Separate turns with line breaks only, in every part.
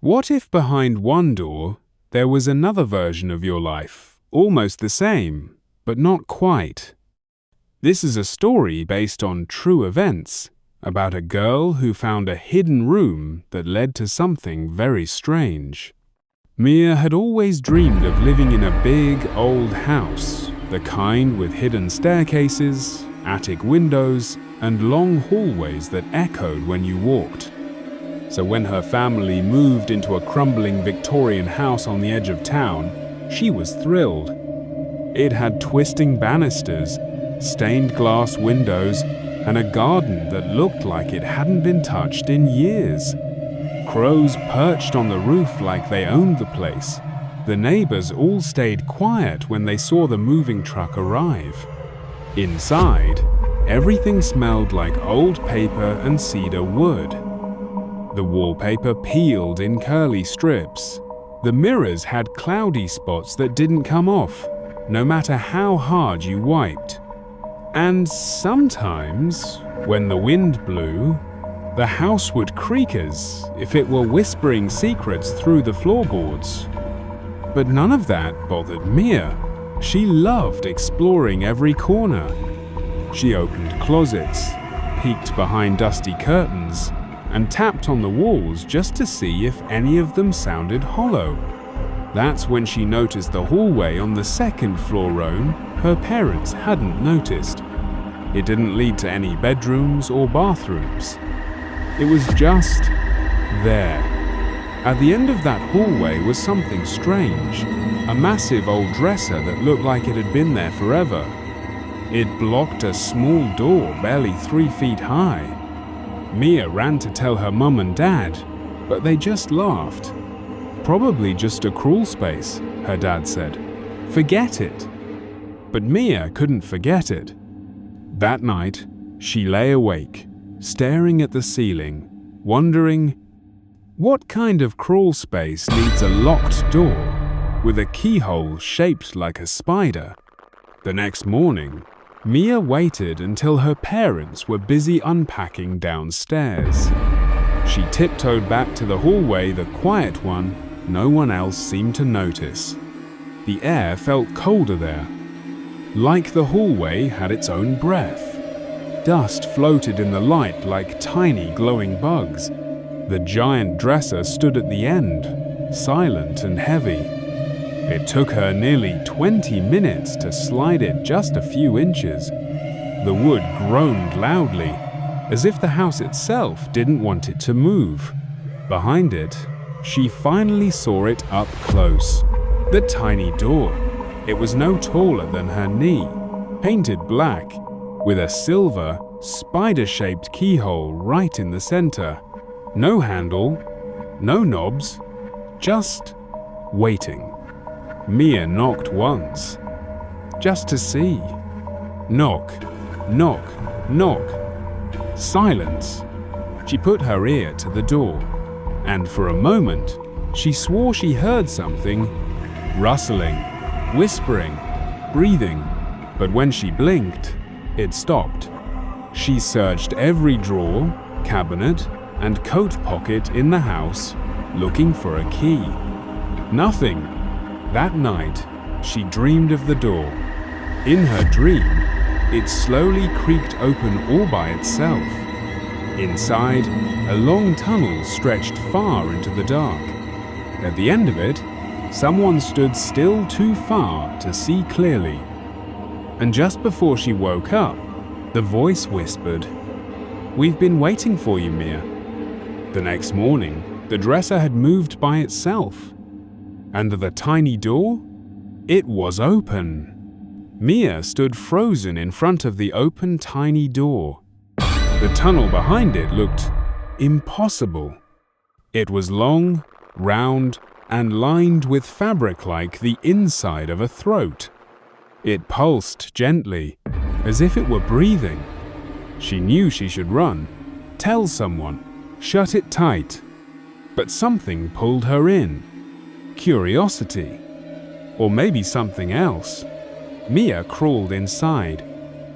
What if behind one door there was another version of your life, almost the same, but not quite? This is a story based on true events about a girl who found a hidden room that led to something very strange. Mia had always dreamed of living in a big old house, the kind with hidden staircases, attic windows, and long hallways that echoed when you walked. So when her family moved into a crumbling Victorian house on the edge of town, she was thrilled. It had twisting banisters, stained glass windows, and a garden that looked like it hadn't been touched in years. Crows perched on the roof like they owned the place. The neighbors all stayed quiet when they saw the moving truck arrive. Inside, everything smelled like old paper and cedar wood. The wallpaper peeled in curly strips. The mirrors had cloudy spots that didn't come off, no matter how hard you wiped. And sometimes, when the wind blew, the house would creak as if it were whispering secrets through the floorboards. But none of that bothered Mia. She loved exploring every corner. She opened closets, peeked behind dusty curtains, and tapped on the walls just to see if any of them sounded hollow. That's when she noticed the hallway on the second floor room her parents hadn't noticed. It didn't lead to any bedrooms or bathrooms. It was just there. At the end of that hallway was something strange, a massive old dresser that looked like it had been there forever. It blocked a small door barely 3 feet high. Mia ran to tell her mum and dad, but they just laughed. Probably just a crawl space, her dad said. Forget it. But Mia couldn't forget it. That night, she lay awake, staring at the ceiling, wondering, what kind of crawl space needs a locked door with a keyhole shaped like a spider? The next morning, Mia waited until her parents were busy unpacking downstairs. She tiptoed back to the hallway, the quiet one. No one else seemed to notice. The air felt colder there, like the hallway had its own breath. Dust floated in the light like tiny glowing bugs. The giant dresser stood at the end, silent and heavy. It took her nearly 20 minutes to slide it just a few inches. The wood groaned loudly, as if the house itself didn't want it to move. Behind it, she finally saw it up close. The tiny door. It was no taller than her knee, painted black, with a silver, spider-shaped keyhole right in the center. No handle, no knobs, just waiting. Mia knocked once, just to see. Knock, knock, knock. Silence. She put her ear to the door, and for a moment, she swore she heard something rustling, whispering, breathing. But when she blinked, it stopped. She searched every drawer, cabinet, and coat pocket in the house, looking for a key. Nothing. That night, she dreamed of the door. In her dream, it slowly creaked open all by itself. Inside, a long tunnel stretched far into the dark. At the end of it, someone stood still too far to see clearly. And just before she woke up, the voice whispered, "We've been waiting for you, Mia." The next morning, the dresser had moved by itself. And the tiny door? It was open. Mia stood frozen in front of the open tiny door. The tunnel behind it looked impossible. It was long, round, and lined with fabric like the inside of a throat. It pulsed gently, as if it were breathing. She knew she should run, tell someone, shut it tight. But something pulled her in. Curiosity. Or maybe something else. Mia crawled inside.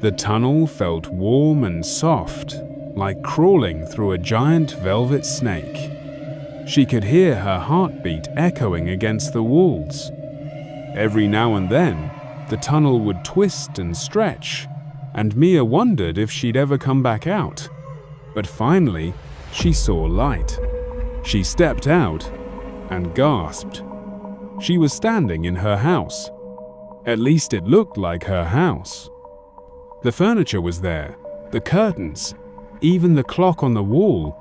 The tunnel felt warm and soft, like crawling through a giant velvet snake. She could hear her heartbeat echoing against the walls. Every now and then, the tunnel would twist and stretch, and Mia wondered if she'd ever come back out. But finally, she saw light. She stepped out and gasped. She was standing in her house. At least it looked like her house. The furniture was there, the curtains, even the clock on the wall.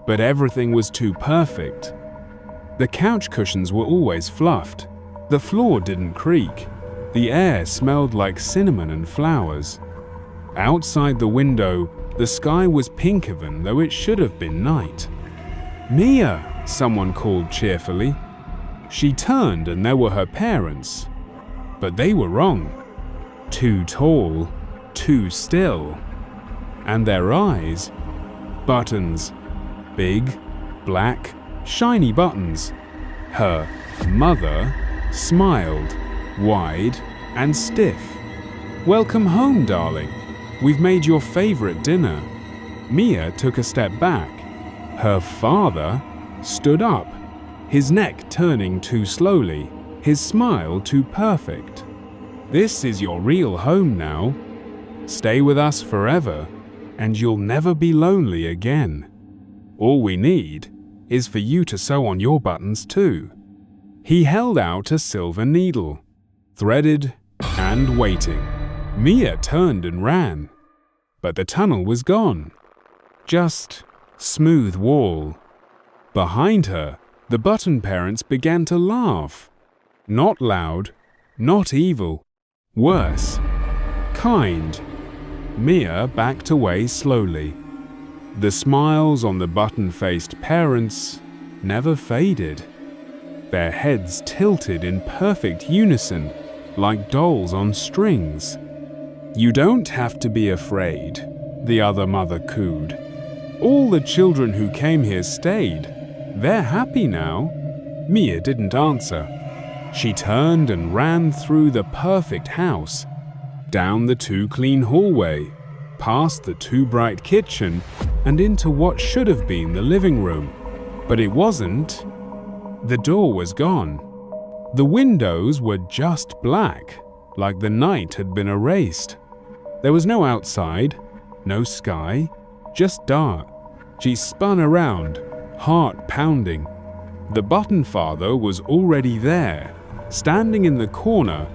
But everything was too perfect. The couch cushions were always fluffed. The floor didn't creak. The air smelled like cinnamon and flowers. Outside the window, the sky was pink even though it should have been night. "Mia!" someone called cheerfully. She turned and there were her parents. But they were wrong. Too tall, too still. And their eyes, buttons. Big, black, shiny buttons. Her mother smiled, wide and stiff. "Welcome home, darling. We've made your favorite dinner." Mia took a step back. Her father stood up, his neck turning too slowly, his smile too perfect. "This is your real home now. Stay with us forever, and you'll never be lonely again. All we need is for you to sew on your buttons too." He held out a silver needle, threaded and waiting. Mia turned and ran, but the tunnel was gone. Just smooth wall. Behind her, the button parents began to laugh. Not loud, not evil, worse, kind. Mia backed away slowly. The smiles on the button-faced parents never faded. Their heads tilted in perfect unison, like dolls on strings. "You don't have to be afraid," the other mother cooed. "All the children who came here stayed. They're happy now." Mia didn't answer. She turned and ran through the perfect house, down the too clean hallway, past the too bright kitchen, and into what should have been the living room. But it wasn't. The door was gone. The windows were just black, like the night had been erased. There was no outside, no sky, just dark. She spun around, heart pounding. The button father was already there, standing in the corner,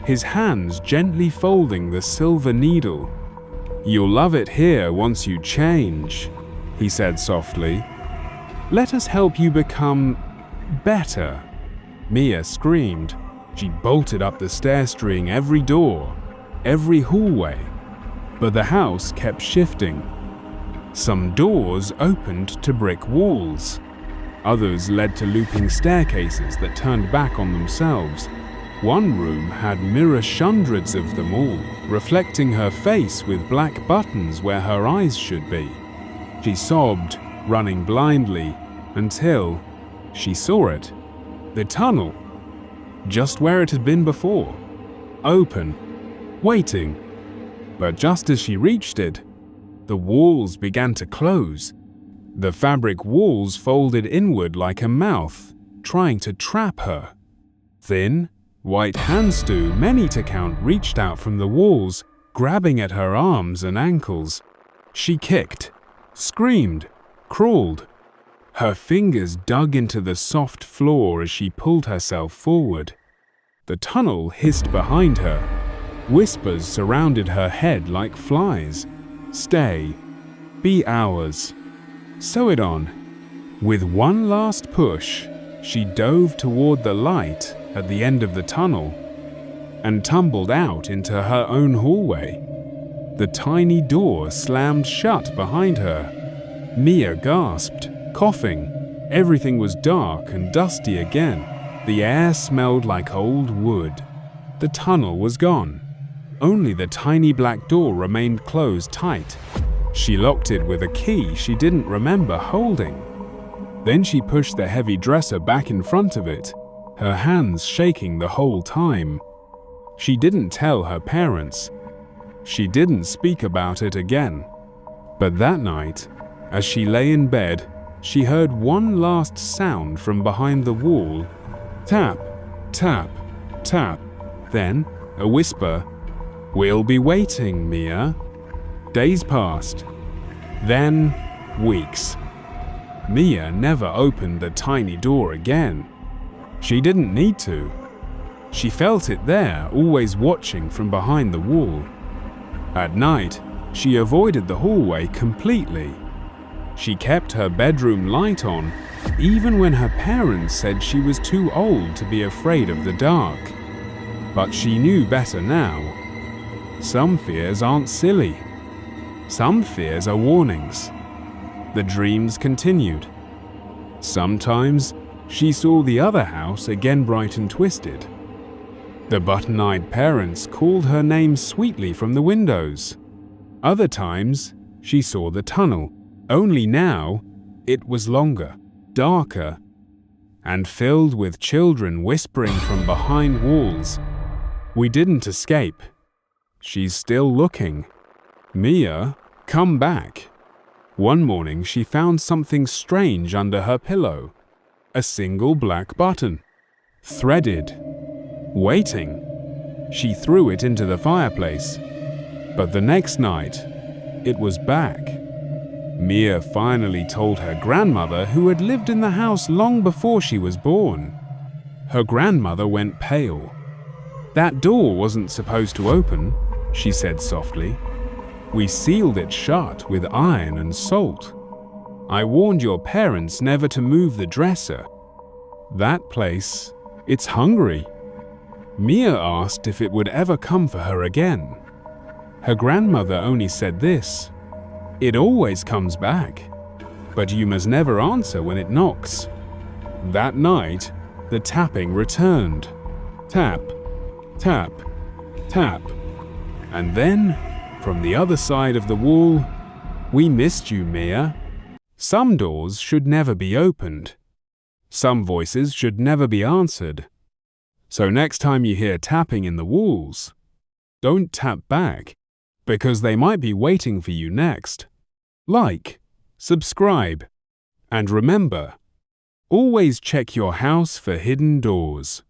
his hands gently folding the silver needle. "You'll love it here once you change," he said softly. "Let us help you become better." Mia screamed. She bolted up the stair-string every door, every hallway. But the house kept shifting. Some doors opened to brick walls. Others led to looping staircases that turned back on themselves. One room had mirror hundreds of them all, reflecting her face with black buttons where her eyes should be. She sobbed, running blindly, until she saw it. The tunnel, just where it had been before. Open, waiting. But just as she reached it, the walls began to close. The fabric walls folded inward like a mouth, trying to trap her. Thin, white hands too many to count reached out from the walls, grabbing at her arms and ankles. She kicked, screamed, crawled. Her fingers dug into the soft floor as she pulled herself forward. The tunnel hissed behind her. Whispers surrounded her head like flies. "Stay. Be ours. Sew it on." With one last push, she dove toward the light at the end of the tunnel and tumbled out into her own hallway. The tiny door slammed shut behind her. Mia gasped, coughing. Everything was dark and dusty again. The air smelled like old wood. The tunnel was gone. Only the tiny black door remained closed tight. She locked it with a key she didn't remember holding. Then she pushed the heavy dresser back in front of it, her hands shaking the whole time. She didn't tell her parents. She didn't speak about it again. But that night, as she lay in bed, she heard one last sound from behind the wall. Tap, tap, tap. Then a whisper. "We'll be waiting, Mia." Days passed. Then weeks. Mia never opened the tiny door again. She didn't need to. She felt it there, always watching from behind the wall. At night, she avoided the hallway completely. She kept her bedroom light on, even when her parents said she was too old to be afraid of the dark. But she knew better now. Some fears aren't silly. Some fears are warnings. The dreams continued. Sometimes she saw the other house again bright and twisted. The button-eyed parents called her name sweetly from the windows. Other times she saw the tunnel, only now it was longer, darker, and filled with children whispering from behind walls. "We didn't escape. She's still looking. Mia, come back." One morning she found something strange under her pillow. A single black button. Threaded. Waiting. She threw it into the fireplace. But the next night, it was back. Mia finally told her grandmother, who had lived in the house long before she was born. Her grandmother went pale. "That door wasn't supposed to open," she said softly. "We sealed it shut with iron and salt. I warned your parents never to move the dresser. That place, it's hungry." Mia asked if it would ever come for her again. Her grandmother only said this: "It always comes back, but you must never answer when it knocks." That night, the tapping returned. Tap, tap, tap. And then, from the other side of the wall, "We missed you, Mia." Some doors should never be opened. Some voices should never be answered. So next time you hear tapping in the walls, don't tap back, because they might be waiting for you next. Like, subscribe, and remember, always check your house for hidden doors.